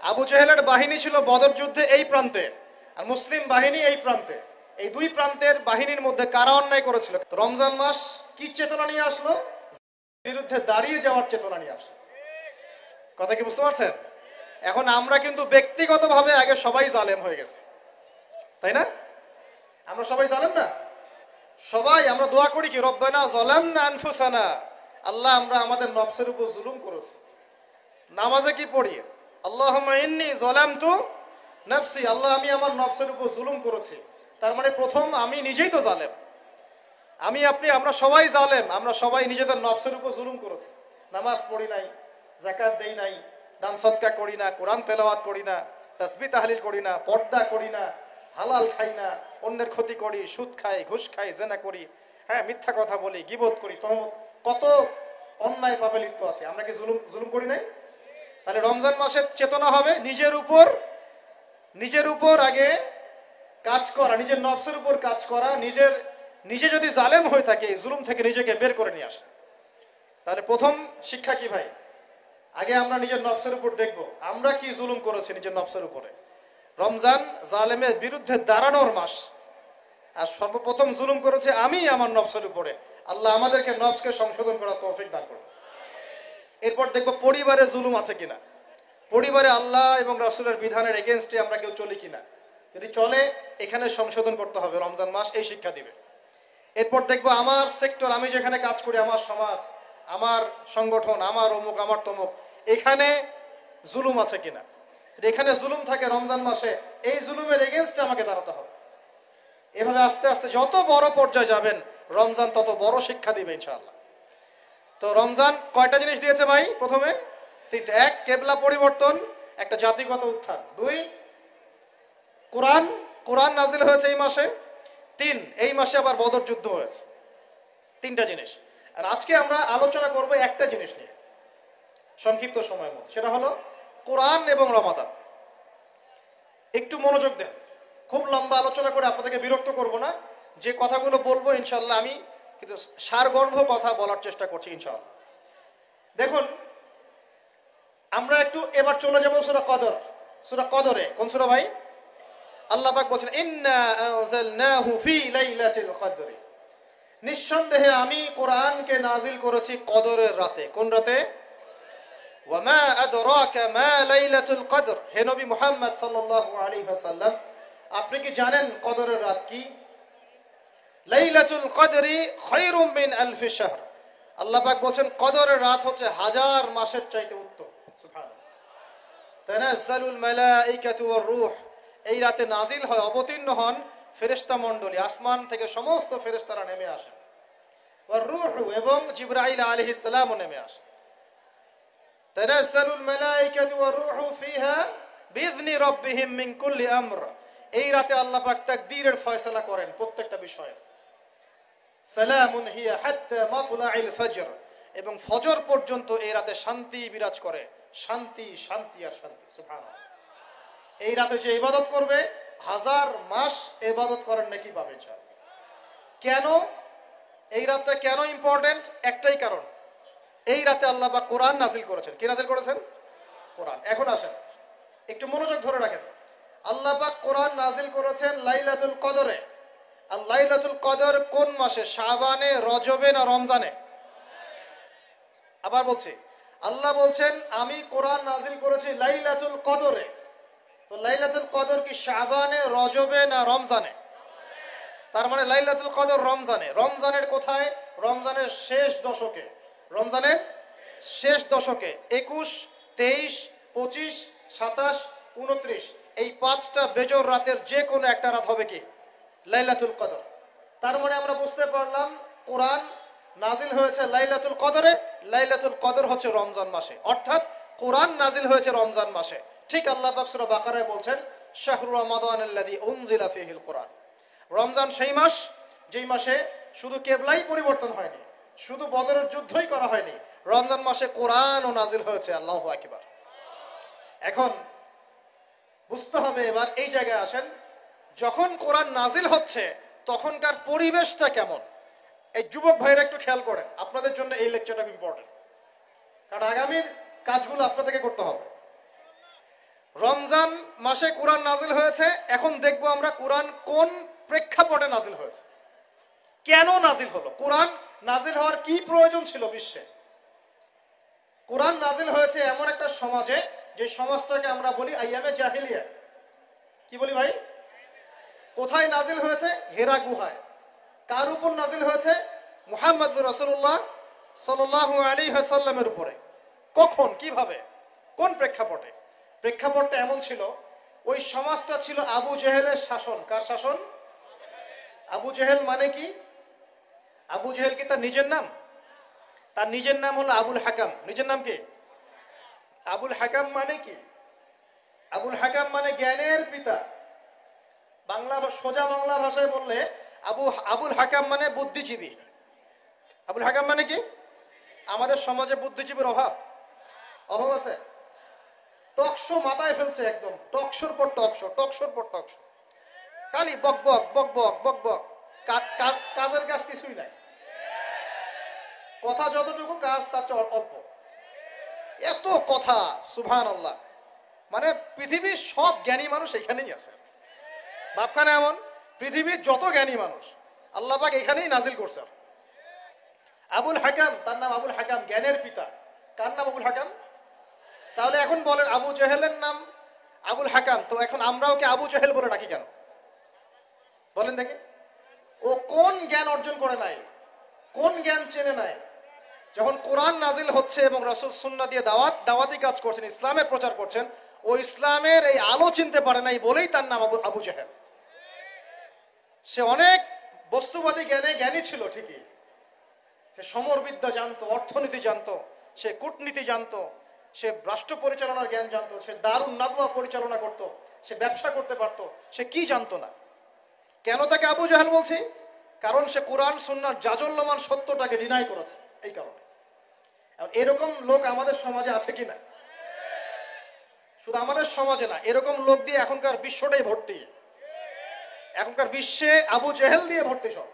আবু জেহেলের বাহিনী ছিল বদর যুদ্ধে এই প্রান্তে, আর মুসলিম বাহিনী এই প্রান্তে। এই দুই প্রান্তের বাহিনীর মধ্যে কারা অন্যায় করেছিল? রমজান মাস কি চেতনা নিয়ে আসলো? বিরুদ্ধে দাঁড়িয়ে যাওয়ার চেতনা নিয়ে আসলো। কথা কি বুঝতে পারছেন? এখন আমরা কিন্তু ব্যক্তিগতভাবে আগে সবাই জালেম হয়ে গেছে, তাই না? আমরা সবাই জালেম না? সবাই আমরা দোয়া করি কি, রব্বানা যালামনা আনফুসানা, আল্লাহ আমরা আমাদের নফসের উপর জুলুম করেছি। নামাজে কি পড়ি? আল্লাহুম্মা ইন্নী যালামতু নাফসি, আল্লাহ আমি আমার নফসের উপর জুলুম করেছি। তার মানে প্রথম আমি নিজেই তো জালেম। আমি আপনি আমরা সবাই জালেম, আমরা সবাই নিজেদের নফসের উপর জুলুম করেছি। নামাজ পড়ি নাই, যাকাত দেই নাই, দান সদকা করি না, কোরআন তেলাওয়াত করি না, তাসবিহ তাহলিল করি না, পর্দা করি না, হালাল খাই না, অন্যের ক্ষতি করি, সুদ খাই, ঘুষ খাই, জেনা করি, হ্যাঁ মিথ্যা কথা বলি, গীবত করি, তহমত, কত অন্যায় পাপে লিপ্ত আছে। আমরা কি জুলুম করি নাই? তাহলে রমজান মাসের চেতনা হবে নিজের উপর আগে কাজ করা, নিজের নফসের উপর কাজ করা। নিজে যদি জালেম হয়ে থাকে, জুলুম থেকে নিজেকে বের করে নিয়ে আসে। তাহলে প্রথম শিক্ষা কি ভাই? আগে আমরা নিজের নফসের উপর দেখব আমরা কি জুলুম করেছি নিজের নফসের উপরে। রমজান জালেমের বিরুদ্ধে দাঁড়ানোর মাস, আর সর্বপ্রথম জুলুম করেছে আমি আমার নফসের উপরে। আল্লাহ আমাদেরকে নফসকে সংশোধন করার তৌফিক দান করুন। এরপর দেখব পরিবারে জুলুম আছে কিনা, পরিবারে আল্লাহ এবং রাসূলের বিধানের এগেইনস্টে আমরা কেউ চলি কিনা। যদি চলে, এখানে সংশোধন করতে হবে। রমজান মাস এই শিক্ষা দিবে। এরপর দেখব আমার সেক্টর, আমি যেখানে কাজ করি, আমার সমাজ, আমার সংগঠন, আমার অমুক, আমার তমুক, এখানে জুলুম আছে কিনা। এখানে জুলুম থাকে রমজান মাসে, এই জুলুমের এগেইনস্টে আমাকে দাঁড়াতে হবে। এভাবে আস্তে আস্তে যত বড় পর্যায়ে যাবেন, রমজান তত বড় শিক্ষা দিবে ইনশাআল্লাহ। তো রমজান কয়টা জিনিস দিয়েছে ভাই? প্রথমে তিনটা। এক, কেবলা পরিবর্তন, একটা জাতিগত উত্থান। দুই, কোরআন নাজিল হয়েছে এই মাসে। তিন, এই মাসে আবার বদর যুদ্ধ হয়েছে। তিনটা জিনিস। আর আজকে আমরা আলোচনা করব একটা জিনিস নিয়ে সংক্ষিপ্ত সময়ের মধ্যে, সেটা হলো কোরআন এবং রমাদান। একটু মনোযোগ দেন। খুব লম্বা আলোচনা করে আপনাদেরকে বিরক্ত করব না। যে কথাগুলো বলবো ইনশাআল্লাহ আমি কিন্তু সারগর্ভ কথা বলার চেষ্টা করছি ইনশাআল্লাহ। দেখুন, আমরা একটু এবার চলে যাব সূরা কদরে। কোন সূরা ভাই? আল্লাহ পাক বলেন ইন্না আনজালনাহু ফি লাইলাতিল কদর, নিঃসন্দেহে আমি কোরআনকে নাজিল করেছি কদরের রাতে। কোন রাতে? ওয়া মা আদরাকা মা লাইলাতুল কদর, হে নবী মুহাম্মদ সাল্লাল্লাহু আলাইহি ওয়াসাল্লাম, আপনি কি জানেন কদরের রাত কি? লাইলাতুল কদরি খায়রুম মিন আলফি শাহর, আল্লাহ পাক বলেন কদরের রাত হচ্ছে হাজার মাসের চাইতে উত্তম। সুবহানাল্লাহ। তানাজ্জালুল মালাইকাতু ওয়ার রূহ, এই রাতে নাজিল হয়, অবতীর্ণ হন ফেরেশতা মণ্ডলী, আসমান থেকে সমস্ত ফেরেশতারা নেমে আসেন। ওয়ার রূহু, এবং জিবরাইল আলাইহিস সালামও নেমে আসেন। তানাজ্জালুল মালাইকাতু ওয়ার রূহু ফিহা বিইذনি রাব্বিহিম মিন কুল্লি আমর, এই রাতে আল্লাহ পাক তাকদীরের ফয়সালা করেন প্রত্যেকটা বিষয়ে। সালামুন হিয়া হাত্তা মাতলাইল ফজর, এবং ফজর পর্যন্ত এই রাতে শান্তি বিরাজ করে। শান্তি, শান্তি আর শান্তি। সুবহানাল্লাহ। এই রাতে যে ইবাদত করবে, হাজার মাস ইবাদত করার নেকি পাবে ইনশাআল্লাহ। কেন এই রাতটা কেন ইম্পর্টেন্ট? একটাই কারণ, এই রাতে আল্লাহ পাক কোরআন নাজিল করেছেন। কি নাজিল করেছেন? কোরআন। এখন আসেন, একটু মনোযোগ ধরে রাখেন। আল্লাহ পাক কোরআন নাজিল করেছেন লাইলাতুল কদরে। আর লাইলাতুল কদর কোন মাসে? শাবানে, রজবে না রমজানে? আবার বলছি, আল্লাহ বলছেন আমি কোরআন নাজিল করেছি লাইলাতুল কদরে। তো লাইলাতুল কদর কি শাবানে, রজবে না রমজানে? তার মানে লাইলাতুল কদর রমজানে। রমজানের কোথায়? রমজানের শেষ দশকে। রমজানের শেষ দশকে 21, 23, 25, 27, 29, এই পাঁচটা বেজোর রাতের যে কোনো একটা রাত হবে কি লাইলাতুল কদর। তার মানে আমরা বুঝতে পারলাম কোরআন নাজিল হয়েছে লাইলাতুল কদরে, লাইলাতুল কদর হচ্ছে রমজান মাসে, অর্থাৎ কোরআন নাজিল হয়েছে রমজান মাসে। ঠিক আল্লাহ পাক সূরা বাকারায় বলছেন শাহরু রমাদানাল্লাযী উনজিলা ফীহিল কোরআন, রমজান সেই মাস যেই মাসে শুধু কেবলাই পরিবর্তন হয়নি, শুধু বদরের যুদ্ধই করা হয়নি, রমজান মাসে কোরআনও নাজিল হয়েছে। আল্লাহু আকবার। এখন বুঝতে হবে, এবার এই জায়গায় আসেন, যখন কোরআন নাজিল হচ্ছে তখনকার পরিবেশটা কেমন? এই যুবক ভাইরা একটু খেয়াল করেন, আপনাদের জন্য এই লেকচারটা ইম্পর্টেন্ট, কারণ আগামীর কাজগুলো আপনাদেরকে করতে হবে। রমজান মাসে কোরআন নাজিল হয়েছে। এখন দেখবো আমরা কোরআন কোন প্রেক্ষাপটে নাজিল হয়েছে, কেন নাজিল হলো, কোরআন নাজিল হওয়ার কি প্রয়োজন ছিল বিশ্বে। কোরআন নাজিল হয়েছে এমন একটা সমাজে, যে সমাজটাকে আমরা বলি আইয়ামে জাহিলিয়া। কি বলি ভাই? কোথায় নাজিল হয়েছে? হেরা গুহায়। কার উপর নাজিল হয়েছে? মুহাম্মদ রাসূলুল্লাহ সাল্লাল্লাহু আলাইহি ওয়াসাল্লামের উপরে। কখন, কিভাবে, কোন প্রেক্ষাপটে? প্রেক্ষাপটটা এমন ছিল, ওই সমাজটা ছিল আবু জেহেলের শাসন। কার শাসন? আবু জেহেল মানে কি? আবু জেহেল কি তার নিজের নাম? তার নিজের নাম হলো আবুল হাকাম। নিজের নাম কি? আবুল হাকাম মানে কি? আবুল হাকাম মানে জ্ঞানের পিতা। বাংলা, সোজা বাংলা ভাষায় বললে আবুল হাকাম মানে বুদ্ধিজীবী। আবুল হাকাম মানে কি? আমাদের সমাজে বুদ্ধিজীবীর অভাব আছে। টকশো মাথায় ফেলছে একদম, টকশোর পর টকশো, টকশোর পর টকশো, খালি বক বক বক বক বক বক, কাজের কাজ কিছুই নাই। কথা যতটুকু, কাজ তার চেয়ে অল্প। এত কথা, সুবহানাল্লাহ। মানে পৃথিবীর সব জ্ঞানী মানুষ এখানেই আছে। ভাবখানে এমন, পৃথিবীর যত জ্ঞানী মানুষ আল্লাহ পাক এখানেই নাজিল করছে। আবুল হাকাম, তার নাম আবুল হাকাম, জ্ঞানের পিতা। কার নাম? আবুল হাকাম। তাহলে এখন বলেন, আবু জেহেলের নাম আবুল হাকাম, তো এখন আমরা ওকে আবু জেহেল বলে ডাকি কেন? বলেন দেখি। ও কোন জ্ঞান অর্জন করে নাই, কোন জ্ঞান চেনে নাই? যখন কোরআন নাজিল হচ্ছে এবং রাসূল সুন্নাহ দিয়ে দাওয়াতি কাজ করছেন, ইসলামের প্রচার করছেন, ও ইসলামের এই আলো চিনতে পারে নাই বলেই তার নাম আবু জেহেল। সে অনেক বস্তুবাদী জ্ঞানে জ্ঞানী ছিল ঠিকই, সে সমরবিদ্যা জানতো, অর্থনীতি জানতো, সে কূটনীতি জানতো, সে রাষ্ট্র পরিচালনার জ্ঞান জানতো, সে দারুন নাদওয়া পরিচালনা করত, সে ব্যবসা করতে পারত, সে কি জানতো না। কেন তাকে আবু জাহেল বলছি? কারণ সে কোরআন সুন্নাহর জাজল্যমান সত্যটাকে ডিনাই করেছে, এই কারণে। এরকম লোক আমাদের সমাজে আছে কিনা? শুধু আমাদের সমাজে না, এরকম লোক দিয়ে এখনকার বিশ্বটাই ভর্তি। এখনকার বিশ্বে আবু জেহেল দিয়ে ভর্তি সব।